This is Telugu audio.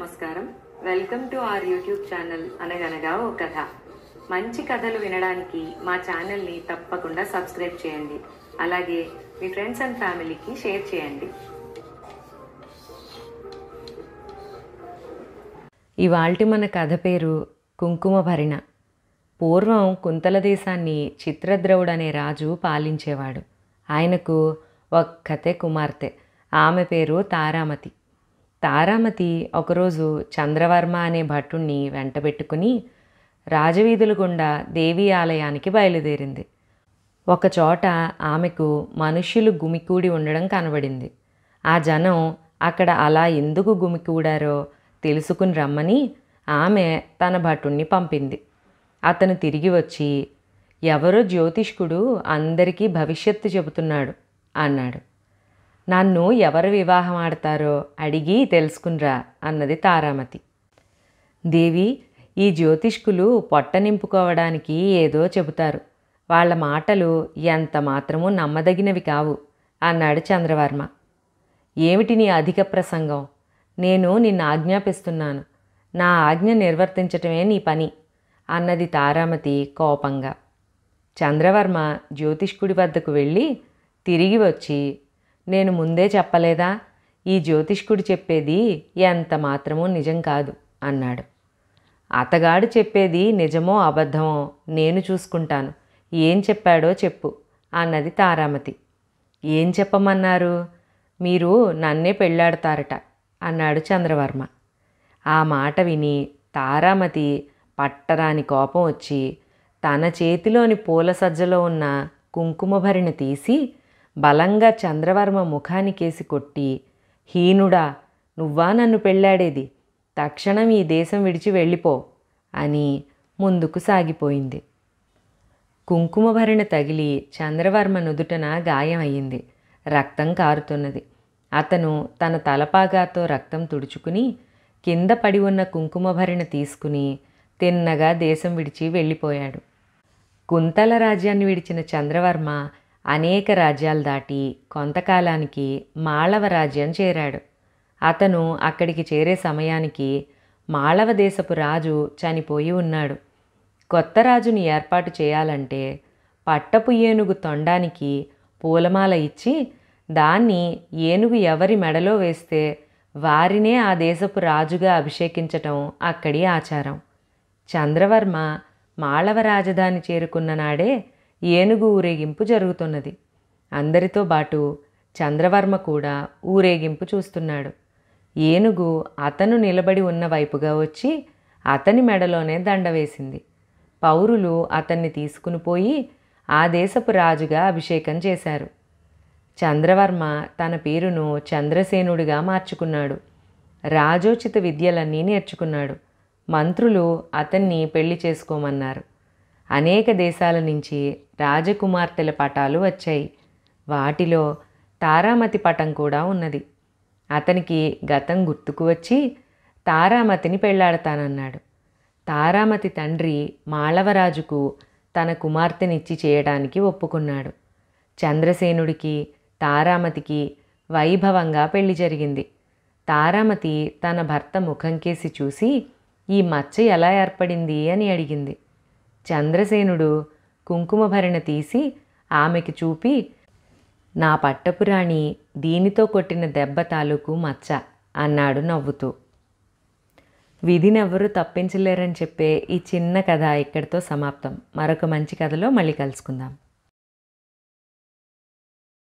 నమస్కారం. Welcome to our YouTube channel అనగనగా ఓ కథ. మంచి కథలు వినడానికి మా ఛానల్ని తప్పకుండా సబ్స్క్రైబ్ చేయండి. అలాగే మీ ఫ్రెండ్స్ అండ్ ఫ్యామిలీకి షేర్ చేయండి. ఇవాల్టి మన కథ పేరు కుంకుమ భరిణ. పూర్వం కుంతల దేశాన్ని చిత్రద్రవుడు అనే రాజు పాలించేవాడు. ఆయనకు ఒక్కతే కుమార్తె. ఆమె పేరు తారామతి. తారామతి ఒకరోజు చంద్రవర్మ అనే భటుణ్ణి వెంటబెట్టుకుని రాజవీధుల గుండా దేవీ ఆలయానికి బయలుదేరింది. ఒకచోట ఆమెకు మనుష్యులు గుమికూడి ఉండడం కనబడింది. ఆ జనం అక్కడ అలా ఎందుకు గుమికూడారో తెలుసుకుని రమ్మని ఆమె తన భటుణ్ణి పంపింది. అతను తిరిగి వచ్చి, ఎవరో జ్యోతిష్కుడు అందరికీ భవిష్యత్తు చెబుతున్నాడు అన్నాడు. నన్ను ఎవరు వివాహం ఆడతారో అడిగి తెలుసుకునిరా అన్నది తారామతి. దేవి, ఈ జ్యోతిష్కులు పొట్ట నింపుకోవడానికి ఏదో చెబుతారు. వాళ్ళ మాటలు ఎంత మాత్రమూ నమ్మదగినవి కావు అన్నాడు చంద్రవర్మ. ఏమిటి నీ అధిక ప్రసంగం? నేను నిన్ను ఆజ్ఞాపిస్తున్నాను. నా ఆజ్ఞ నిర్వర్తించటమే నీ పని అన్నది తారామతి కోపంగా. చంద్రవర్మ జ్యోతిష్కుడి వద్దకు వెళ్ళి తిరిగి వచ్చి, నేను ముందే చెప్పలేదా, ఈ జ్యోతిష్కుడు చెప్పేది ఎంత మాత్రమూ నిజం కాదు అన్నాడు. అతగాడు చెప్పేది నిజమో అబద్ధమో నేను చూసుకుంటాను. ఏం చెప్పాడో చెప్పు అన్నది తారామతి. ఏం చెప్పమన్నారు? మీరు నన్నే పెళ్ళాడతారట అన్నాడు చంద్రవర్మ. ఆ మాట విని తారామతి పట్టరాని కోపం వచ్చి తన చేతిలోని పూల సజ్జలో ఉన్న కుంకుమ భరిణ తీసి బలంగా చంద్రవర్మ ముఖానికేసి కొట్టి, హీనుడా, నువ్వా నన్ను పెళ్ళాడేది? తక్షణం ఈ దేశం విడిచి వెళ్ళిపో అని ముందుకు సాగిపోయింది. కుంకుమ భరిణ తగిలి చంద్రవర్మ నుదుటన గాయం అయ్యింది. రక్తం కారుతున్నది. అతను తన తలపాగాతో రక్తం తుడుచుకుని కింద పడి ఉన్న కుంకుమ భరిణ తీసుకుని తిన్నగా దేశం విడిచి వెళ్ళిపోయాడు. కుంతల రాజ్యాన్ని విడిచిన చంద్రవర్మ అనేక రాజ్యాలు దాటి కొంతకాలానికి మాళవ రాజ్యం చేరాడు. అతను అక్కడికి చేరే సమయానికి మాళవ దేశపు రాజు చనిపోయి ఉన్నాడు. కొత్త రాజుని ఏర్పాటు చేయాలంటే పట్టపు ఏనుగు తొండానికి పూలమాల ఇచ్చి దాన్ని ఏనుగు ఎవరి మెడలో వేస్తే వారినే ఆ దేశపు రాజుగా అభిషేకించటం అక్కడి ఆచారం. చంద్రవర్మ మాళవ రాజధాని చేరుకున్న నాడే ఏనుగు ఊరేగింపు జరుగుతున్నది. అందరితో పాటు చంద్రవర్మ కూడా ఊరేగింపు చూస్తున్నాడు. ఏనుగు అతను నిలబడి ఉన్న వైపుగా వచ్చి అతని మెడలోనే దండ వేసింది. పౌరులు అతన్ని తీసుకుని పోయి ఆ దేశపు రాజుగా అభిషేకం చేశారు. చంద్రవర్మ తన పేరును చంద్రసేనుడిగా మార్చుకున్నాడు. రాజోచిత విద్యలన్నీ నేర్చుకున్నాడు. మంత్రులు అతన్ని పెళ్లి చేసుకోమన్నారు. అనేక దేశాల నుంచి రాజకుమార్తెల పటాలు వచ్చాయి. వాటిలో తారామతి పటం కూడా ఉన్నది. అతనికి గతం గుర్తుకు వచ్చి తారామతిని పెళ్లాడతానన్నాడు. తారామతి తండ్రి మాళవరాజుకు తన కుమార్తెనిచ్చి చేయడానికి ఒప్పుకున్నాడు. చంద్రసేనుడికి తారామతికి వైభవంగా పెళ్లి జరిగింది. తారామతి తన భర్త ముఖంకేసి చూసి, ఈ మచ్చ ఎలా ఏర్పడింది అని అడిగింది. చంద్రసేనుడు కుంకుమ భరిణ తీసి ఆమెకి చూపి, నా పట్టపురాణి దీనితో కొట్టిన దెబ్బ తాలూకు మచ్చ అన్నాడు నవ్వుతూ. విధినెవ్వరూ తప్పించలేరని చెప్పే ఈ చిన్న కథ ఇక్కడితో సమాప్తం. మరొక మంచి కథలో మళ్ళీ కలుసుకుందాం.